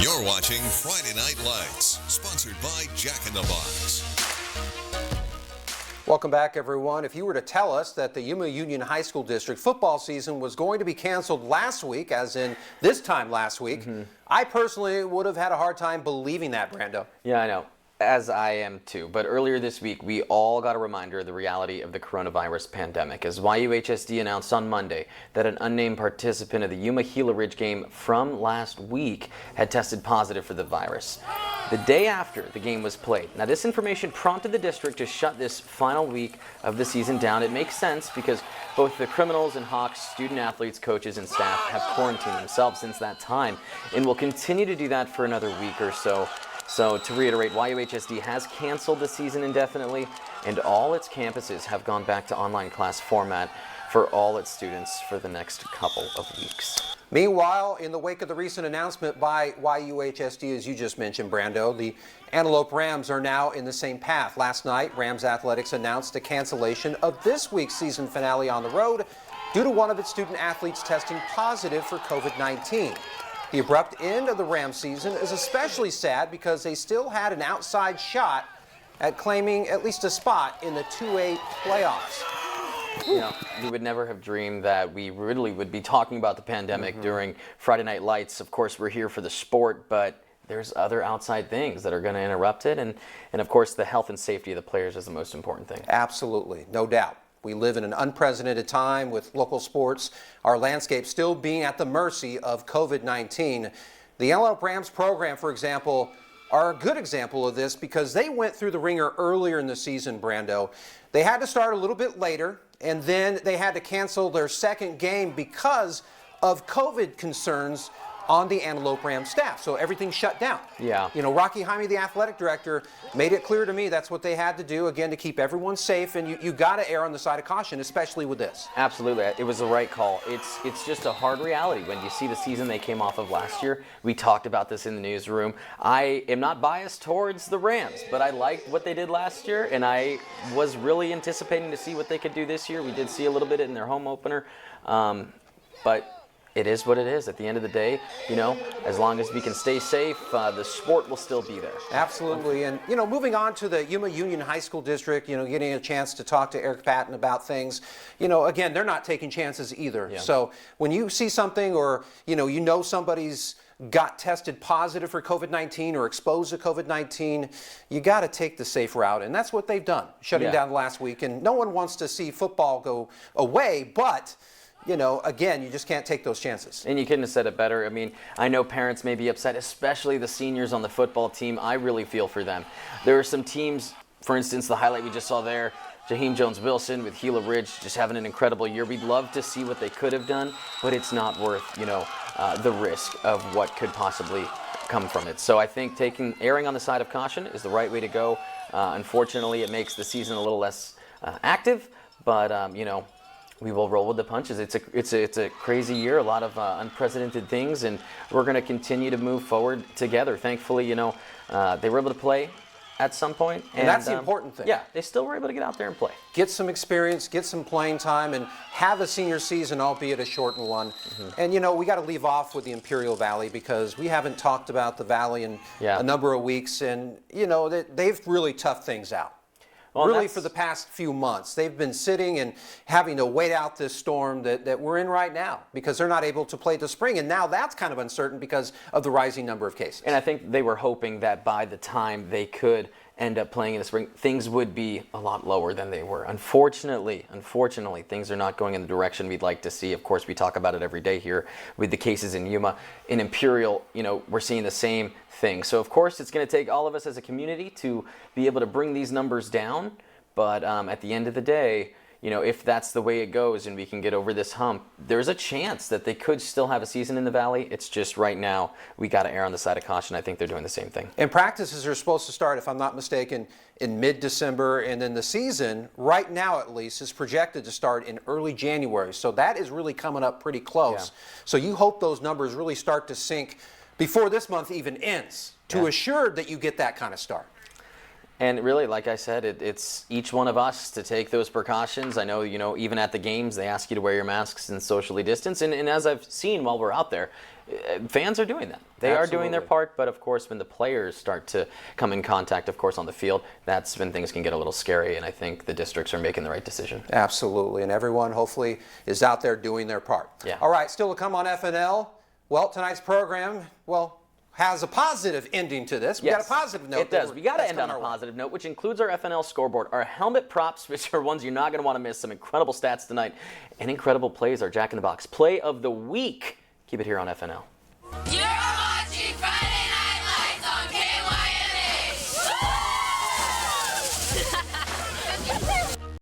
You're watching Friday Night Lights, sponsored by Jack in the Box. Welcome back, everyone. If you were to tell us that the Yuma Union High School District football season was going to be canceled last week, as in this time last week, I personally would have had a hard time believing that, Brando. Yeah, I know. As I am too. But earlier this week, we all got a reminder of the reality of the coronavirus pandemic as YUHSD announced on Monday that an unnamed participant of the Yuma-Gila Ridge game from last week had tested positive for the virus the day after the game was played. Now, this information prompted the district to shut this final week of the season down. It makes sense because both the Criminals and Hawks student athletes, coaches, and staff have quarantined themselves since that time and will continue to do that for another week or so. So to reiterate, YUHSD has canceled the season indefinitely, and all its campuses have gone back to online class format for all its students for the next couple of weeks. Meanwhile, in the wake of the recent announcement by YUHSD, as you just mentioned, Brando, the Antelope Rams are now in the same path. Last night, Rams Athletics announced a cancellation of this week's season finale on the road due to one of its student athletes testing positive for COVID-19. The abrupt end of the Rams season is especially sad because they still had an outside shot at claiming at least a spot in the 2A playoffs. You know, we would never have dreamed that we really would be talking about the pandemic during Friday Night Lights. Of course, we're here for the sport, but there's other outside things that are going to interrupt it. And of course, the health and safety of the players is the most important thing. Absolutely, no doubt. We live in an unprecedented time with local sports, our landscape still being at the mercy of COVID-19. The Antelope Rams program, for example, are a good example of this because they went through the ringer earlier in the season, Brando. They had to start a little bit later, and then they had to cancel their second game because of COVID concerns on the Antelope Rams staff. So everything shut down. Yeah. You know, Rocky Jaime, the athletic director, made it clear to me that's what they had to do, again, to keep everyone safe. And you got to err on the side of caution, especially with this. Absolutely. It was the right call. It's just a hard reality when you see the season they came off of last year. We talked about this in the newsroom. I am not biased towards the Rams, but I liked what they did last year, and I was really anticipating to see what they could do this year. We did see a little bit in their home opener, but it is what it is. At the end of the day, you know, as long as we can stay safe, the sport will still be there. Absolutely. And, you know, moving on to the Yuma Union High School District, you know, getting a chance to talk to Eric Patton about things, you know, again, they're not taking chances either. Yeah. So when you see something or, you know somebody's got tested positive for COVID-19 or exposed to COVID-19, you got to take the safe route. And that's what they've done, shutting down last week. And no one wants to see football go away, but you know, again, you just can't take those chances. And you couldn't have said it better. I mean, I know parents may be upset, especially the seniors on the football team. I really feel for them. There are some teams, for instance, the highlight we just saw there, Jaheim Jones-Wilson with Gila Ridge just having an incredible year. We'd love to see what they could have done, but it's not worth, you know, the risk of what could possibly come from it. So I think erring on the side of caution is the right way to go. Unfortunately, it makes the season a little less active, but, you know, we will roll with the punches. It's a crazy year, a lot of unprecedented things, and we're going to continue to move forward together. Thankfully, you know, they were able to play at some point. And that's the important thing. Yeah, they still were able to get out there and play. Get some experience, get some playing time, and have a senior season, albeit a shortened one. And, you know, we got to leave off with the Imperial Valley because we haven't talked about the Valley in a number of weeks, and, you know, they've really toughed things out. Well, really, for the past few months, they've been sitting and having to wait out this storm that we're in right now because they're not able to play the spring. And now that's kind of uncertain because of the rising number of cases. And I think they were hoping that by the time they could end up playing in the spring, things would be a lot lower than they were. Unfortunately, things are not going in the direction we'd like to see. Of course, we talk about it every day here with the cases in Yuma. In Imperial, you know, we're seeing the same thing. So, of course, it's going to take all of us as a community to be able to bring these numbers down. But at the end of the day, you know, if that's the way it goes and we can get over this hump, there's a chance that they could still have a season in the Valley. It's just right now we got to err on the side of caution. I think they're doing the same thing. And practices are supposed to start, if I'm not mistaken, in mid-December, and then the season, right now at least, is projected to start in early January. So that is really coming up pretty close. Yeah. So you hope those numbers really start to sink before this month even ends to assure that you get that kind of start. And really, like I said, it's each one of us to take those precautions. I know, even at the games, they ask you to wear your masks and socially distance. And as I've seen while we're out there, fans are doing that. They are doing their part. But, of course, when the players start to come in contact, of course, on the field, that's when things can get a little scary. And I think the districts are making the right decision. Absolutely. And everyone, hopefully, is out there doing their part. Yeah. All right, still to come on FNL. Well, tonight's program, has a positive ending to this. We got a positive note. It does. We got to end on a positive note, which includes our FNL scoreboard, our helmet props, which are ones you're not going to want to miss. Some incredible stats tonight and incredible plays. Our Jack in the Box Play of the Week. Keep it here on FNL.